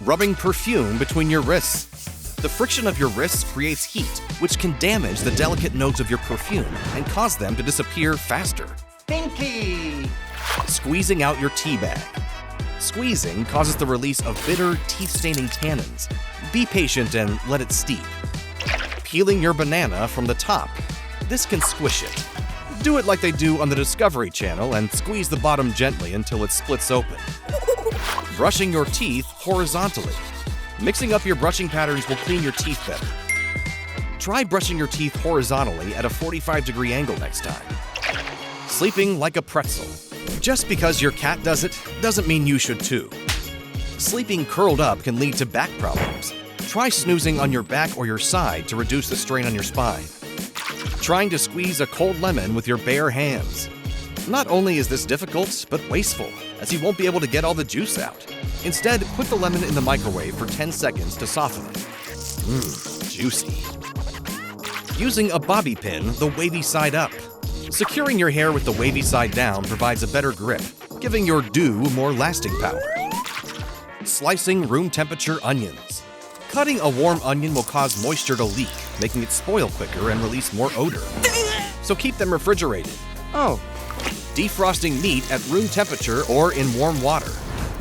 Rubbing perfume between your wrists. The friction of your wrists creates heat, which can damage the delicate notes of your perfume and cause them to disappear faster. Pinky! Squeezing out your tea bag. Squeezing causes the release of bitter, teeth-staining tannins. Be patient and let it steep. Peeling your banana from the top. This can squish it. Do it like they do on the Discovery Channel and squeeze the bottom gently until it splits open. Brushing your teeth horizontally. Mixing up your brushing patterns will clean your teeth better. Try brushing your teeth horizontally at a 45-degree angle next time. Sleeping like a pretzel. Just because your cat does it, doesn't mean you should too. Sleeping curled up can lead to back problems. Try snoozing on your back or your side to reduce the strain on your spine. Trying to squeeze a cold lemon with your bare hands. Not only is this difficult, but wasteful, as you won't be able to get all the juice out. Instead, put the lemon in the microwave for 10 seconds to soften it. Juicy. Using a bobby pin, the wavy side up. Securing your hair with the wavy side down provides a better grip, giving your do more lasting power. Slicing room temperature onions. Cutting a warm onion will cause moisture to leak, making it spoil quicker and release more odor. So keep them refrigerated. Defrosting meat at room temperature or in warm water.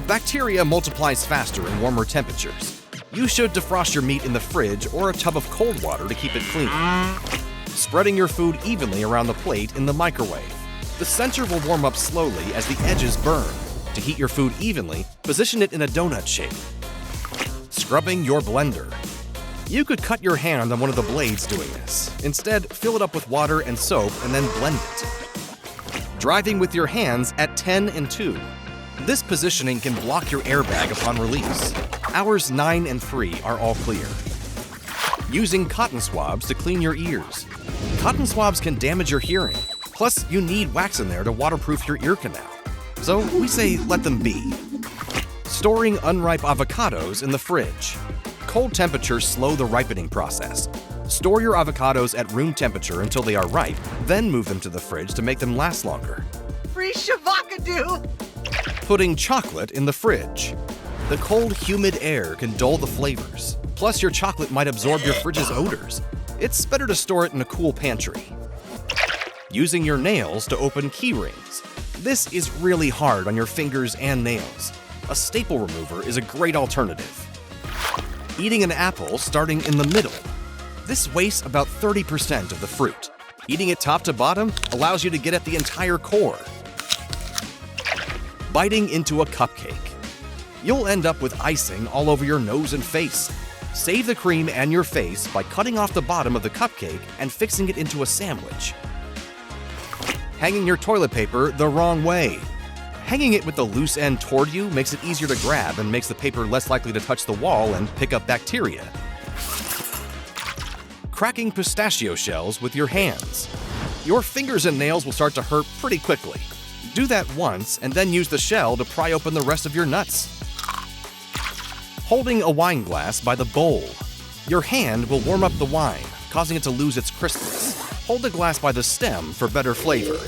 Bacteria multiplies faster in warmer temperatures. You should defrost your meat in the fridge or a tub of cold water to keep it clean. Spreading your food evenly around the plate in the microwave. The center will warm up slowly as the edges burn. To heat your food evenly, position it in a donut shape. Scrubbing your blender. You could cut your hand on one of the blades doing this. Instead, fill it up with water and soap and then blend it. Driving with your hands at 10 and 2. This positioning can block your airbag upon release. Hours 9 and 3 are all clear. Using cotton swabs to clean your ears. Cotton swabs can damage your hearing. Plus, you need wax in there to waterproof your ear canal. So we say let them be. Storing unripe avocados in the fridge. Cold temperatures slow the ripening process. Store your avocados at room temperature until they are ripe, then move them to the fridge to make them last longer. Free shavakadoo! Putting chocolate in the fridge. The cold, humid air can dull the flavors. Plus, your chocolate might absorb your fridge's odors. It's better to store it in a cool pantry. Using your nails to open keyrings. This is really hard on your fingers and nails. A staple remover is a great alternative. Eating an apple starting in the middle. This wastes about 30% of the fruit. Eating it top to bottom allows you to get at the entire core. Biting into a cupcake. You'll end up with icing all over your nose and face. Save the cream and your face by cutting off the bottom of the cupcake and fixing it into a sandwich. Hanging your toilet paper the wrong way. Hanging it with the loose end toward you makes it easier to grab and makes the paper less likely to touch the wall and pick up bacteria. Cracking pistachio shells with your hands. Your fingers and nails will start to hurt pretty quickly. Do that once and then use the shell to pry open the rest of your nuts. Holding a wine glass by the bowl. Your hand will warm up the wine, causing it to lose its crispness. Hold the glass by the stem for better flavor.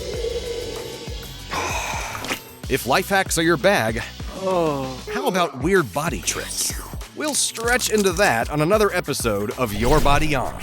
If life hacks are your bag, how about weird body tricks? We'll stretch into that on another episode of Your Body On.